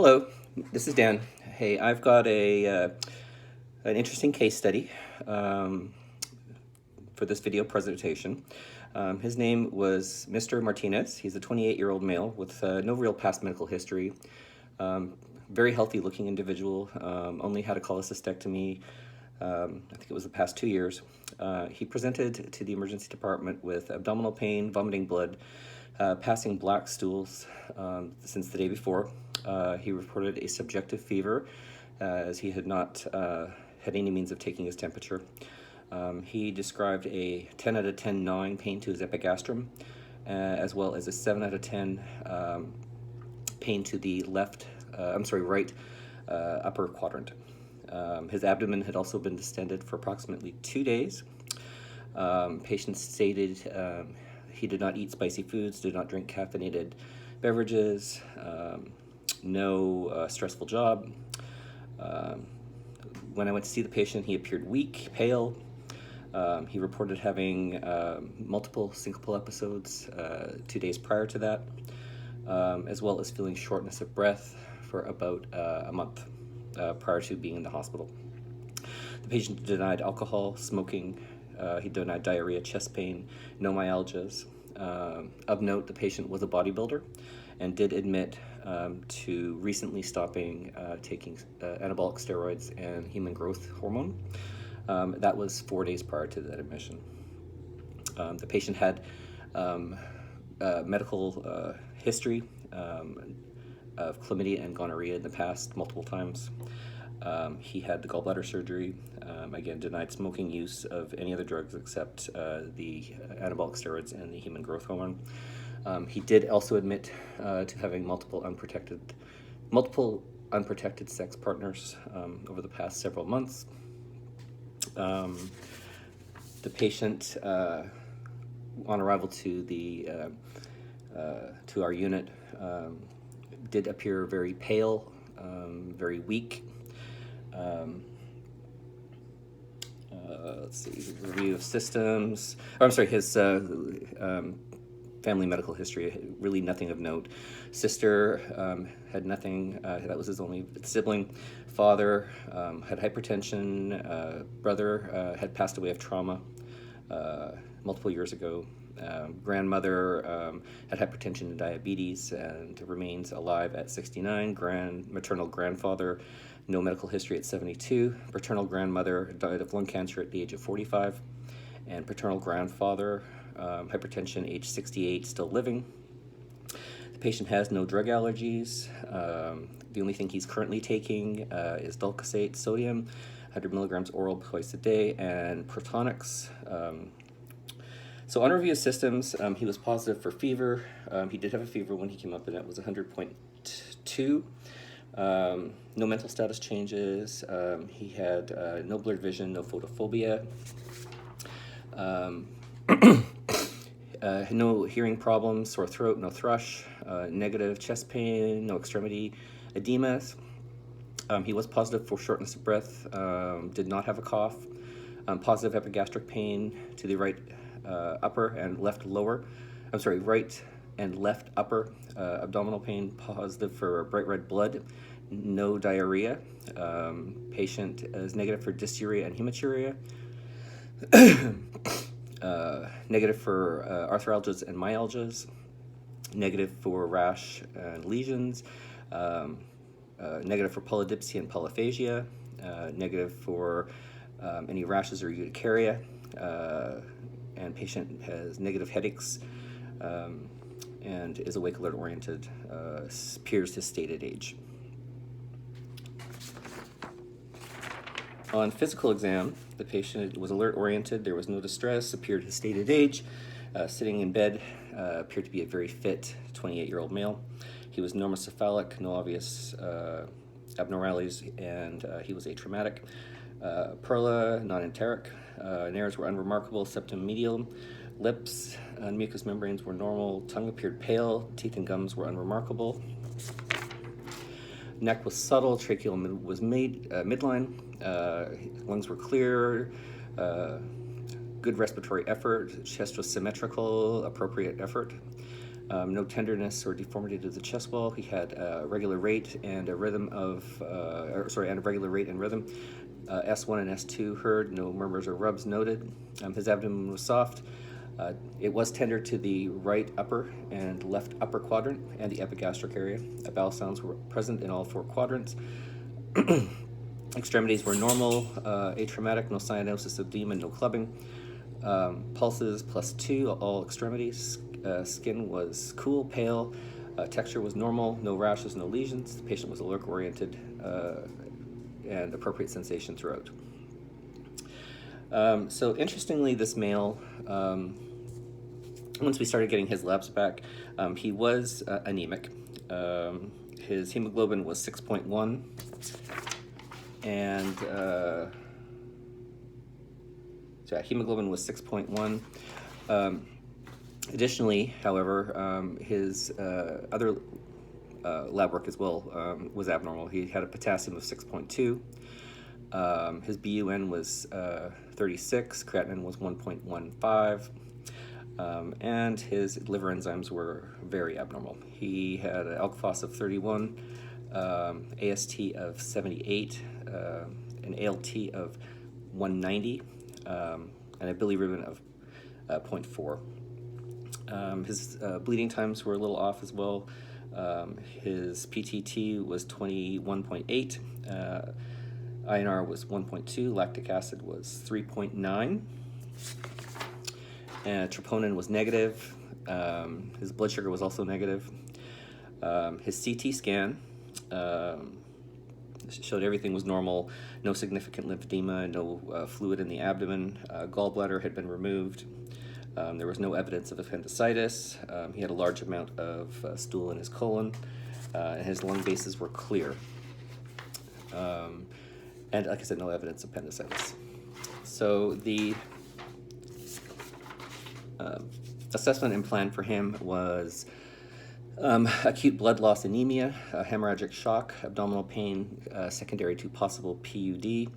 Hello, this is Dan. Hey, I've got an interesting case study for this video presentation. His name was Mr. Martinez. He's a 28-year-old male with no real past medical history. Very healthy looking individual, only had a cholecystectomy, I think it was the past 2 years. He presented to the emergency department with abdominal pain, vomiting blood, passing black stools since the day before. He reported a subjective fever as he had not had any means of taking his temperature. He described a 10 out of 10 gnawing pain to his epigastrum, as well as a 7 out of 10 pain to the right upper quadrant. His abdomen had also been distended for approximately 2 days. Patient stated he did not eat spicy foods, did not drink caffeinated beverages, no stressful job. When I went to see the patient, he appeared weak, pale. He reported having multiple syncopal episodes 2 days prior to that, as well as feeling shortness of breath for about a month prior to being in the hospital. The patient denied alcohol, smoking. He denied diarrhea, chest pain, no myalgias. Of note, the patient was a bodybuilder and did admit to recently stopping taking anabolic steroids and human growth hormone. That was 4 days prior to that admission. The patient had medical history of chlamydia and gonorrhea in the past multiple times. He had the gallbladder surgery, again denied smoking, use of any other drugs except the anabolic steroids and the human growth hormone. He did also admit to having multiple unprotected sex partners over the past several months. The patient, on arrival to our unit, did appear very pale, very weak. Let's see, review of systems. His family medical history, really nothing of note. Sister had nothing, that was his only sibling. Father had hypertension. Brother had passed away of trauma multiple years ago. Grandmother had hypertension and diabetes and remains alive at 69. Maternal grandfather, no medical history at 72. Paternal grandmother died of lung cancer at the age of 45. And paternal grandfather, hypertension, age 68, still living. The patient has no drug allergies. The only thing he's currently taking is Dulcosate sodium, 100 milligrams oral twice a day, and Protonix. So on review of systems, he was positive for fever. He did have a fever when he came up, and that was 100.2. No mental status changes. He had no blurred vision, no photophobia. No hearing problems, sore throat, no thrush, negative chest pain, no extremity edemas. He was positive for shortness of breath, did not have a cough. Positive epigastric pain to the right upper and left lower. Right and left upper abdominal pain, positive for bright red blood, no diarrhea. Patient is negative for dysuria and hematuria. Negative for arthralgias and myalgias, negative for rash and lesions, negative for polydipsia and polyphagia, negative for any rashes or urticaria, and patient has negative headaches and is awake, alert oriented, appears his stated age. On physical exam, the patient was alert-oriented, there was no distress, appeared his stated age, sitting in bed, appeared to be a very fit 28-year-old male. He was normocephalic, no obvious abnormalities, and he was atraumatic. Perla, non-enteric. Nares were unremarkable, septum medial. Lips and mucous membranes were normal. Tongue appeared pale. Teeth and gums were unremarkable. Neck was subtle. Tracheal was midline. Lungs were clear. Good respiratory effort. Chest was symmetrical. Appropriate effort. No tenderness or deformity to the chest wall. He had a regular rate and a rhythm of, and a regular rate and rhythm. S1 and S2 heard, no murmurs or rubs noted. His abdomen was soft. It was tender to the right upper and left upper quadrant and the epigastric area. Bowel sounds were present in all 4 quadrants. Extremities were normal, atraumatic, no cyanosis of edema, no clubbing. Pulses +2, all extremities. Skin was cool, pale. Texture was normal, no rashes, no lesions. The patient was alert oriented and appropriate sensation throughout. So interestingly, this male, once we started getting his labs back, he was anemic. His hemoglobin was 6.1, and hemoglobin was 6.1. Additionally, however, his other lab work as well was abnormal. He had a potassium of 6.2. His BUN was 36, creatinine was 1.15, and his liver enzymes were very abnormal. He had an ALK Phos of 31, AST of 78, an ALT of 190, and a bilirubin of 0.4. His bleeding times were a little off as well. His PTT was 21.8, INR was 1.2, lactic acid was 3.9, and troponin was negative. His blood sugar was also negative. His CT scan showed everything was normal, no significant lymphedema, no fluid in the abdomen. Gallbladder had been removed. There was no evidence of appendicitis. He had a large amount of stool in his colon, and his lung bases were clear. And like I said, no evidence of appendicitis. So the assessment and plan for him was acute blood loss anemia, hemorrhagic shock, abdominal pain secondary to possible PUD.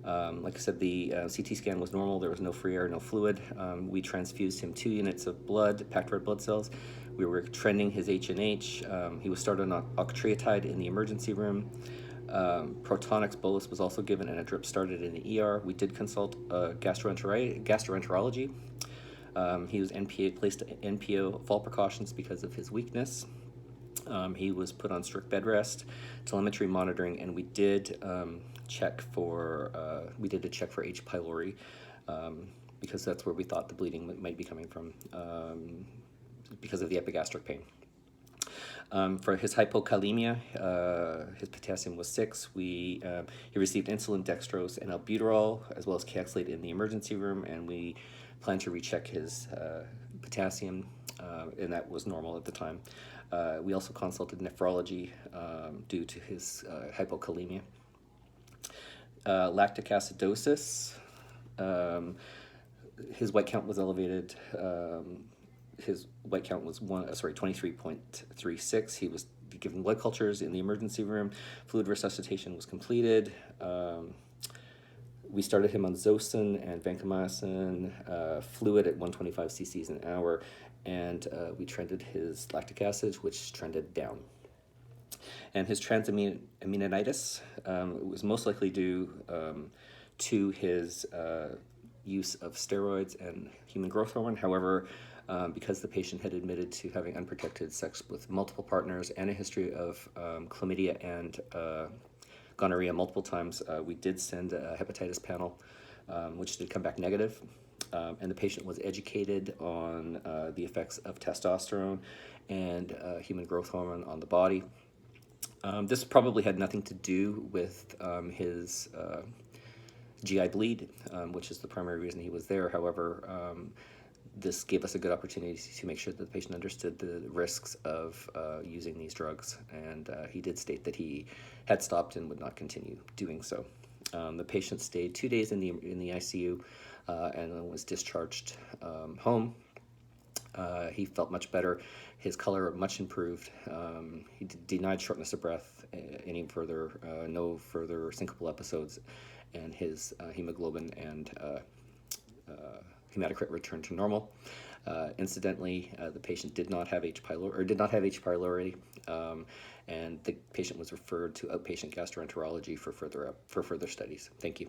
Like I said, the CT scan was normal. There was no free air, no fluid. We transfused him 2 units of blood, packed red blood cells. We were trending his H&H. He was started on octreotide in the emergency room. Protonix bolus was also given, and a drip started in the ER. We did consult gastroenterology. He was placed NPO of all precautions because of his weakness. He was put on strict bed rest, telemetry monitoring, and we did check for H. pylori because that's where we thought the bleeding might be coming from because of the epigastric pain. For his hypokalemia, his potassium was 6. He received insulin, dextrose, and albuterol, as well as Caxlate in the emergency room, and we plan to recheck his potassium, and that was normal at the time. We also consulted nephrology due to his hypokalemia. Lactic acidosis, his white count was elevated. His white count was 23.36. He was given blood cultures in the emergency room. Fluid resuscitation was completed. We started him on Zosyn and vancomycin, fluid at 125 cc's an hour, and we trended his lactic acid, which trended down. And his transaminitis was most likely due to his use of steroids and human growth hormone. However, because the patient had admitted to having unprotected sex with multiple partners and a history of chlamydia and gonorrhea multiple times, we did send a hepatitis panel, which did come back negative. And the patient was educated on the effects of testosterone and human growth hormone on the body. This probably had nothing to do with his GI bleed, which is the primary reason he was there. However, this gave us a good opportunity to make sure that the patient understood the risks of using these drugs, and he did state that he had stopped and would not continue doing so. The patient stayed 2 days in the ICU and then was discharged home. He felt much better. His color much improved. He denied shortness of breath any further, no further syncopal episodes, and his hemoglobin and hematocrit returned to normal. Incidentally, the patient did not have H. pylori, or did not have H. pylori, and the patient was referred to outpatient gastroenterology for further studies. Thank you.